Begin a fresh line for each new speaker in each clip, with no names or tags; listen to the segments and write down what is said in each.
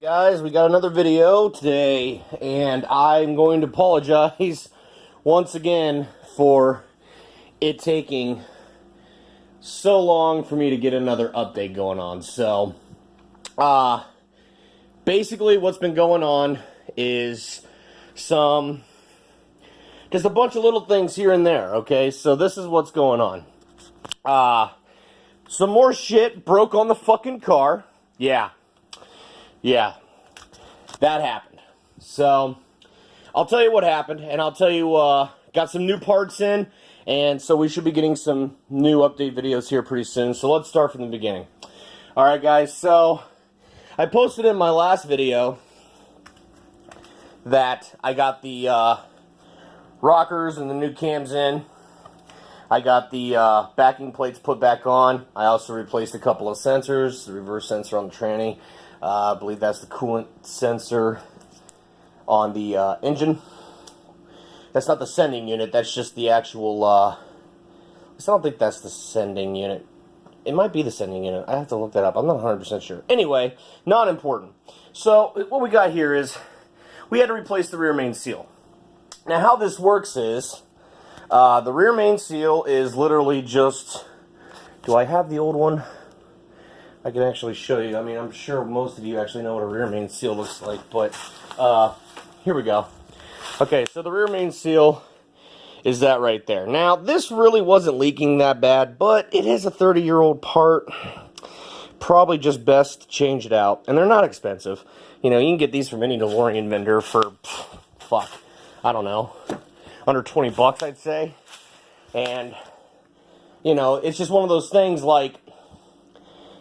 Guys, we got another video today, and I'm going to apologize once again for it taking so long for me to get another update going on. So, basically what's been going on is just a bunch of little things here and there, okay? So this is what's going on. Some more shit broke on the fucking car. Yeah, that happened. So, I'll tell you what happened, and I'll tell you, got some new parts in, and so we should be getting some new update videos here pretty soon. So let's start from the beginning. Alright guys, so, I posted in my last video that I got the, rockers and the new cams in. I got the, backing plates put back on. I also replaced a couple of sensors, the reverse sensor on the tranny. I believe that's the coolant sensor on the engine. That's not the sending unit, that's just the actual, I don't think that's the sending unit. It might be the sending unit. I have to look that up. I'm not 100% sure. Anyway, not important. So, what we got here is, we had to replace the rear main seal. Now, how this works is, the rear main seal is literally just, do I have the old one? I can actually show you. I mean, I'm sure most of you actually know what a rear main seal looks like, but here we go. Okay, so the rear main seal is that right there. Now, this really wasn't leaking that bad, but it is a 30-year-old part. Probably just best to change it out, and they're not expensive. You know, you can get these from any Delorean vendor for, fuck, I don't know, under 20 bucks, I'd say. And, you know, it's just one of those things like,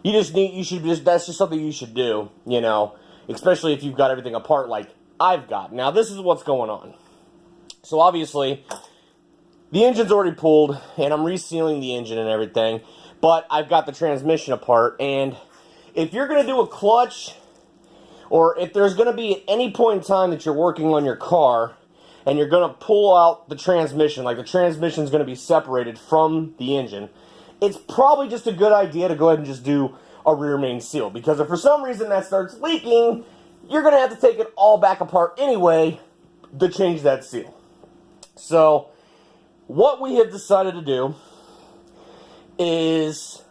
that's just something you should do, you know, especially if you've got everything apart like I've got. Now, this is what's going on. So, obviously, the engine's already pulled, and I'm resealing the engine and everything, but I've got the transmission apart, and if you're going to do a clutch, or if there's going to be at any point in time that you're working on your car, and you're going to pull out the transmission, like the transmission's going to be separated from the engine, it's probably just a good idea to go ahead and just do a rear main seal. Because if for some reason that starts leaking, you're going to have to take it all back apart anyway to change that seal. So, what we have decided to do is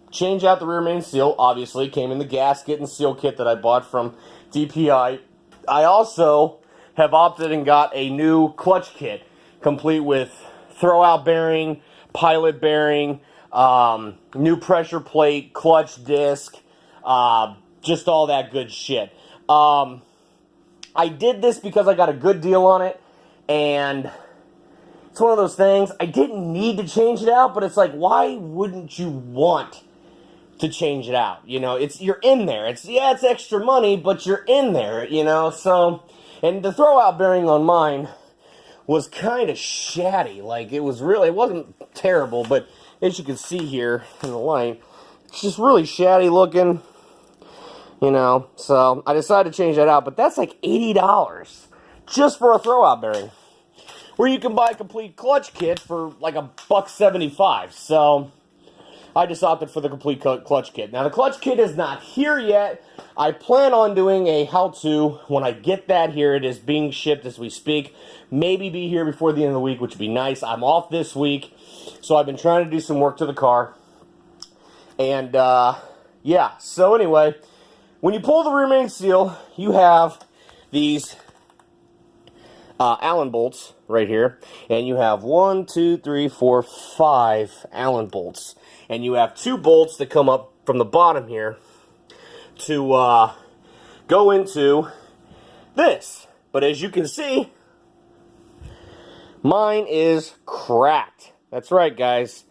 change out the rear main seal. Obviously, it came in the gasket and seal kit that I bought from DPI. I also have opted and got a new clutch kit, complete with throwout bearing, pilot bearing, new pressure plate, clutch disc, just all that good shit. I did this because I got a good deal on it, and it's one of those things, I didn't need to change it out, but it's like, why wouldn't you want to change it out? You know, you're in there. It's extra money, but you're in there, you know, so, and the throwout bearing on mine was kind of shatty. Like, it wasn't terrible, but as you can see here in the light, it's just really shatty looking, you know, so I decided to change that out, but that's like $80 just for a throwout bearing, where you can buy a complete clutch kit for like $1.75, so I just opted for the complete clutch kit. Now, the clutch kit is not here yet. I plan on doing a how-to when I get that here. It is being shipped as we speak. Maybe be here before the end of the week, which would be nice. I'm off this week, so I've been trying to do some work to the car. And, yeah. So, anyway, when you pull the rear main seal, you have these Allen bolts right here. And you have 1, 2, 3, 4, 5 Allen bolts. And you have 2 bolts that come up from the bottom here to go into this. But as you can see, mine is cracked. That's right, guys.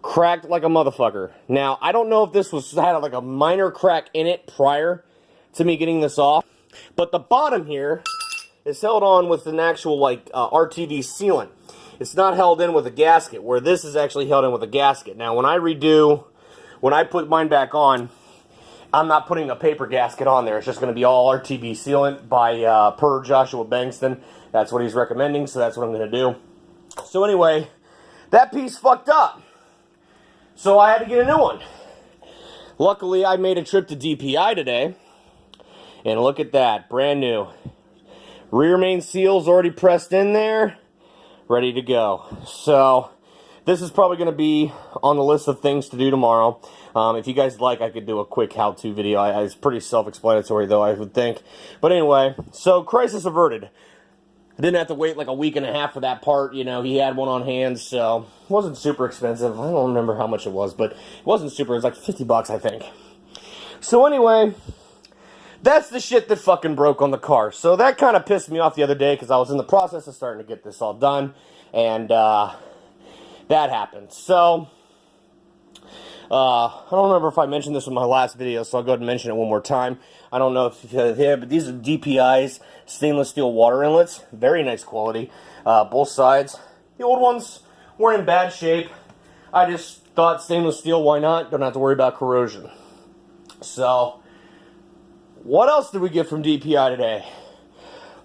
Cracked like a motherfucker. Now, I don't know if this had like a minor crack in it prior to me getting this off, but the bottom here is held on with an actual like RTV sealant. It's not held in with a gasket, where this is actually held in with a gasket. Now, when I put mine back on, I'm not putting a paper gasket on there. It's just going to be all RTV sealant by per Joshua Bankston. That's what he's recommending, so that's what I'm going to do. So anyway, that piece fucked up. So I had to get a new one. Luckily, I made a trip to DPI today, And look at that, brand new. Rear main seal's already pressed in there, ready to go. So this is probably going to be on the list of things to do tomorrow. If you guys like, I could do a quick how-to video. It's pretty self-explanatory, though, I would think. But anyway, so crisis averted. I didn't have to wait like a week and a half for that part. You know, he had one on hand, so it wasn't super expensive. I don't remember how much it was, but it wasn't super. It was like 50 bucks, I think. So anyway, that's the shit that fucking broke on the car. So that kind of pissed me off the other day because I was in the process of starting to get this all done, and that happened. So I don't remember if I mentioned this in my last video, so I'll go ahead and mention it one more time. I don't know if but these are DPI's stainless steel water inlets. Very nice quality, both sides. The old ones were in bad shape. I just thought stainless steel, why not? Don't have to worry about corrosion. So, what else did we get from DPI today?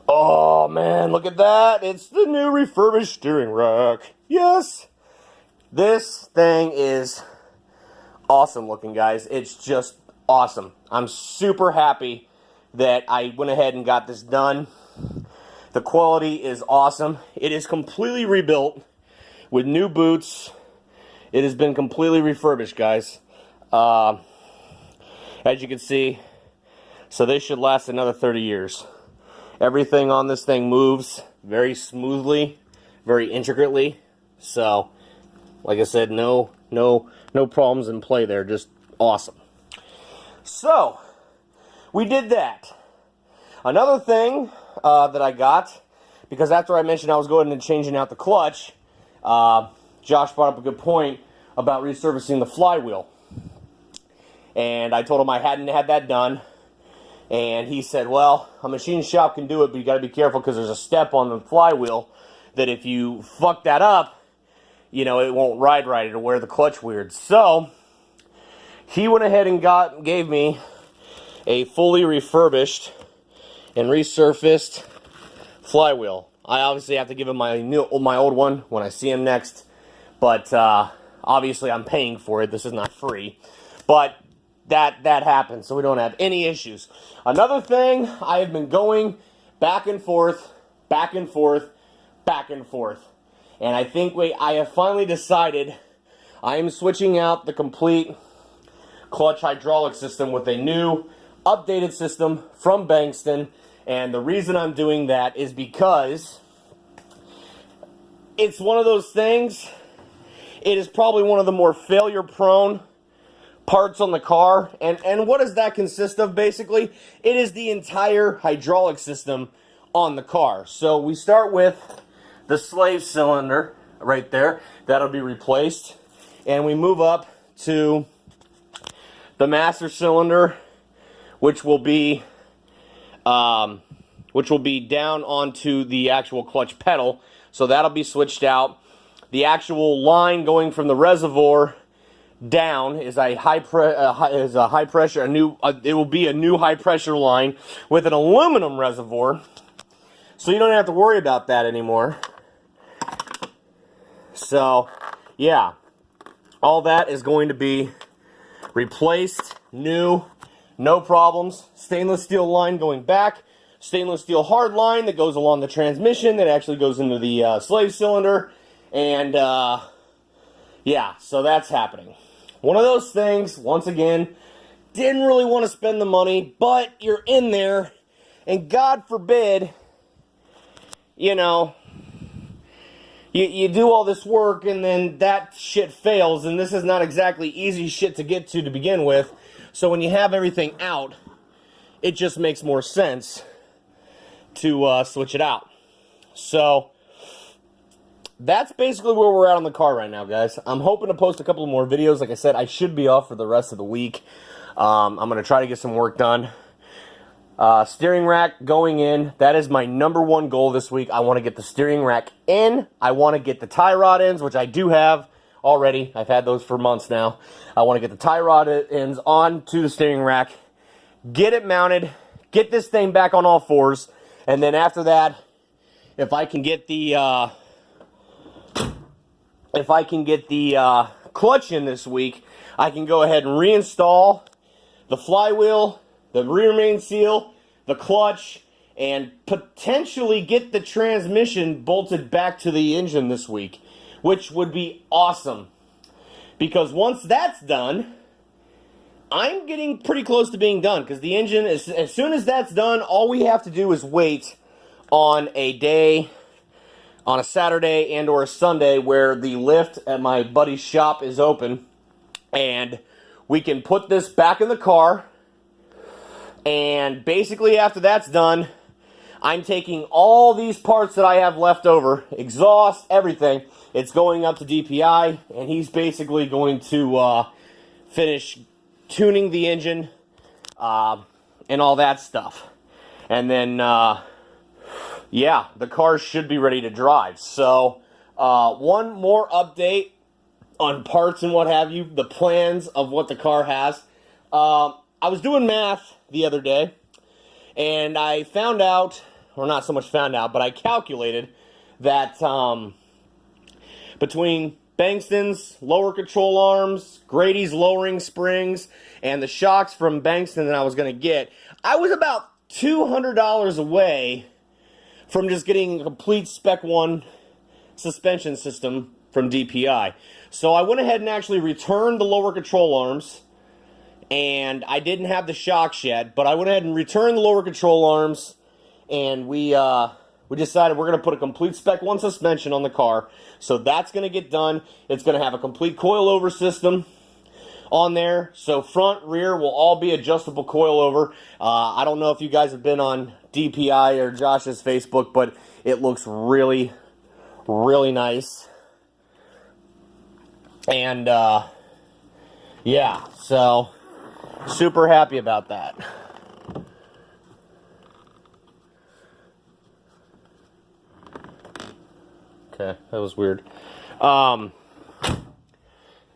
Oh man, look at that. It's the new refurbished steering rack. Yes! This thing is awesome looking, guys. It's just awesome. I'm super happy that I went ahead and got this done. The quality is awesome. It is completely rebuilt with new boots. It has been completely refurbished, guys. As you can see, so this should last another 30 years. Everything on this thing moves very smoothly, very intricately. So, like I said, no problems in play there. Just awesome. So, we did that. Another thing that I got, because after I mentioned I was going and changing out the clutch, Josh brought up a good point about resurfacing the flywheel. And I told him I hadn't had that done. And he said, well, a machine shop can do it, but you got to be careful because there's a step on the flywheel that if you fuck that up, you know, it won't ride right. It'll wear the clutch weird. So, he went ahead and gave me a fully refurbished and resurfaced flywheel. I obviously have to give him my old one when I see him next, but obviously I'm paying for it. This is not free, but that happened, so we don't have any issues. Another thing, I have been going back and forth, back and forth, back and forth, and I think I have finally decided I am switching out the complete clutch hydraulic system with a new updated system from Bankston. And the reason I'm doing that is because it's one of those things, it is probably one of the more failure prone parts on the car. And what does that consist of basically? It is the entire hydraulic system on the car. So we start with the slave cylinder right there. That'll be replaced. And we move up to the master cylinder, which will be down onto the actual clutch pedal. So that'll be switched out. The actual line going from the reservoir down is a high pressure. It will be a new high pressure line with an aluminum reservoir. So you don't have to worry about that anymore. So yeah, all that is going to be replaced, new, no problems. Stainless steel line going back. Stainless steel hard line that goes along the transmission that actually goes into the slave cylinder. And yeah, so that's happening. One of those things, once again, didn't really want to spend the money, but you're in there, and God forbid, you know, you do all this work and then that shit fails, and this is not exactly easy shit to get to begin with. So when you have everything out, it just makes more sense to switch it out. So that's basically where we're at on the car right now, guys. I'm hoping to post a couple more videos. Like I said, I should be off for the rest of the week. I'm going to try to get some work done. Steering rack going in. That is my #1 goal this week. I want to get the steering rack in. I want to get the tie rod ends, which I do have already. I've had those for months now. I want to get the tie rod ends onto the steering rack. Get it mounted. Get this thing back on all fours. And then after that, if I can get the clutch in this week, I can go ahead and reinstall the flywheel, the rear main seal, the clutch, and potentially get the transmission bolted back to the engine this week, which would be awesome. Because once that's done, I'm getting pretty close to being done. Because the engine, as soon as that's done, all we have to do is wait on a day, on a Saturday and or a Sunday, where the lift at my buddy's shop is open, and we can put this back in the car. And basically after that's done, I'm taking all these parts that I have left over, exhaust, everything. It's going up to DPI, and he's basically going to finish tuning the engine and all that stuff. And then, yeah, the car should be ready to drive. So, one more update on parts and what have you, the plans of what the car has. I was doing math the other day, and I found out, or not so much found out, but I calculated that between Bankston's lower control arms, Grady's lowering springs, and the shocks from Bankston that I was going to get, I was about $200 away from just getting a complete Spec 1 suspension system from DPI. So I went ahead and actually returned the lower control arms, and I didn't have the shocks yet, but I went ahead and returned the lower control arms, and we decided we're going to put a complete Spec 1 suspension on the car. So that's going to get done. It's going to have a complete coilover system on there. So front, rear will all be adjustable coilover. I don't know if you guys have been on DPI or Josh's Facebook, but it looks really, really nice. And, yeah, so super happy about that. Okay, that was weird.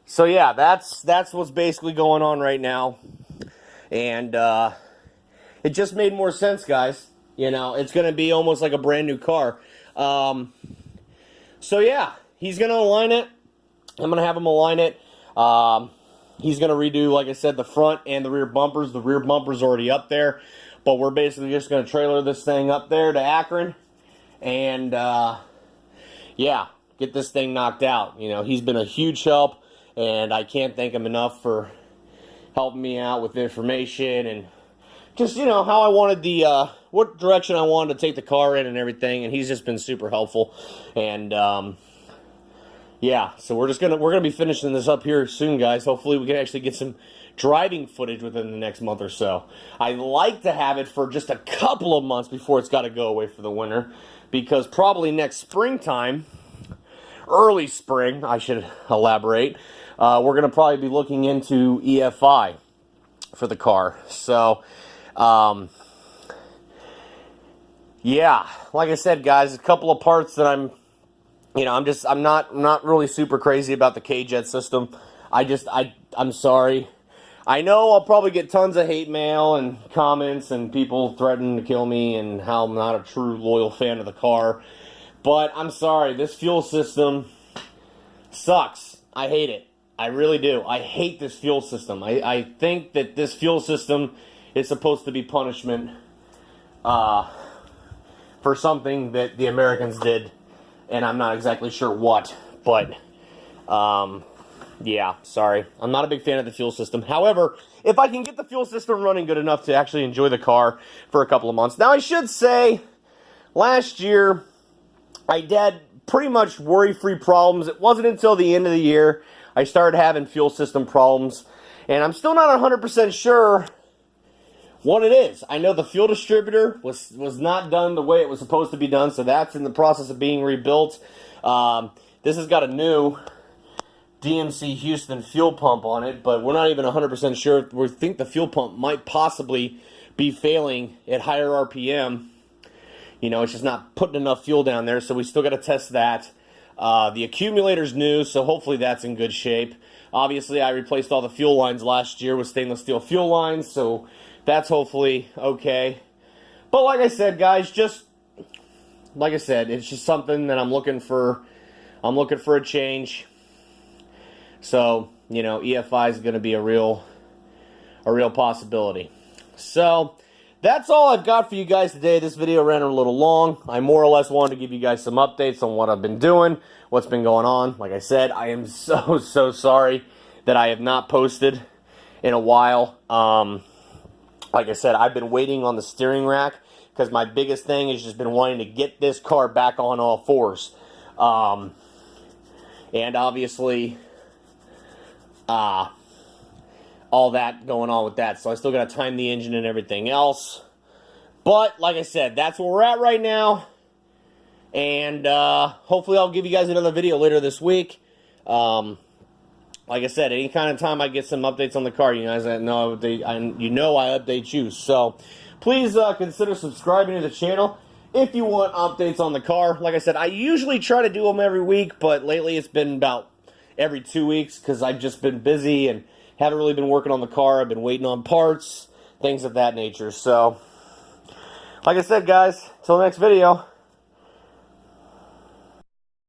So yeah, that's what's basically going on right now. And it just made more sense, guys. You know, it's going to be almost like a brand new car. So yeah, he's going to align it. I'm going to have him align it. He's going to redo, like I said, the front and the rear bumpers. The rear bumper's already up there. But we're basically just going to trailer this thing up there to Akron. And, yeah, get this thing knocked out. You know, he's been a huge help. And I can't thank him enough for helping me out with information and just, you know, how I wanted the, what direction I wanted to take the car in and everything. And he's just been super helpful. And, yeah, so we're gonna be finishing this up here soon, guys. Hopefully we can actually get some driving footage within the next month or so. I'd like to have it for just a couple of months before it's got to go away for the winter, because probably next springtime, early spring, I should elaborate, we're going to probably be looking into EFI for the car. So, yeah, like I said, guys, a couple of parts that I'm not really super crazy about the K-Jet system. I'm sorry. I know I'll probably get tons of hate mail and comments and people threatening to kill me and how I'm not a true loyal fan of the car. But I'm sorry, this fuel system sucks. I hate it. I really do. I hate this fuel system. I think that this fuel system is supposed to be punishment for something that the Americans did. And I'm not exactly sure what, but, yeah, sorry. I'm not a big fan of the fuel system. However, if I can get the fuel system running good enough to actually enjoy the car for a couple of months. Now, I should say, last year, I had pretty much worry-free problems. It wasn't until the end of the year I started having fuel system problems, and I'm still not 100% sure what it is. I know the fuel distributor was not done the way it was supposed to be done, so that's in the process of being rebuilt. This has got a new DMC Houston fuel pump on it, but we're not even 100% sure. We think the fuel pump might possibly be failing at higher RPM. You know, it's just not putting enough fuel down there, so we still got to test that. The accumulator's new, so hopefully that's in good shape. Obviously, I replaced all the fuel lines last year with stainless steel fuel lines, so that's hopefully okay. But like I said, guys, just like I said, it's just something that I'm looking for a change. So, you know, EFI is going to be a real possibility. So, that's all I've got for you guys today. This video ran a little long. I more or less wanted to give you guys some updates on what I've been doing, what's been going on. Like I said, I am so sorry that I have not posted in a while. Like I said, I've been waiting on the steering rack because my biggest thing has just been wanting to get this car back on all fours. And obviously, all that going on with that. So I still got to time the engine and everything else. But, like I said, that's where we're at right now. And hopefully I'll give you guys another video later this week. Like I said, any kind of time I get some updates on the car, you guys know I update you. So please consider subscribing to the channel if you want updates on the car. Like I said, I usually try to do them every week, but lately it's been about every 2 weeks because I've just been busy and haven't really been working on the car. I've been waiting on parts, things of that nature. So, like I said, guys, till next video.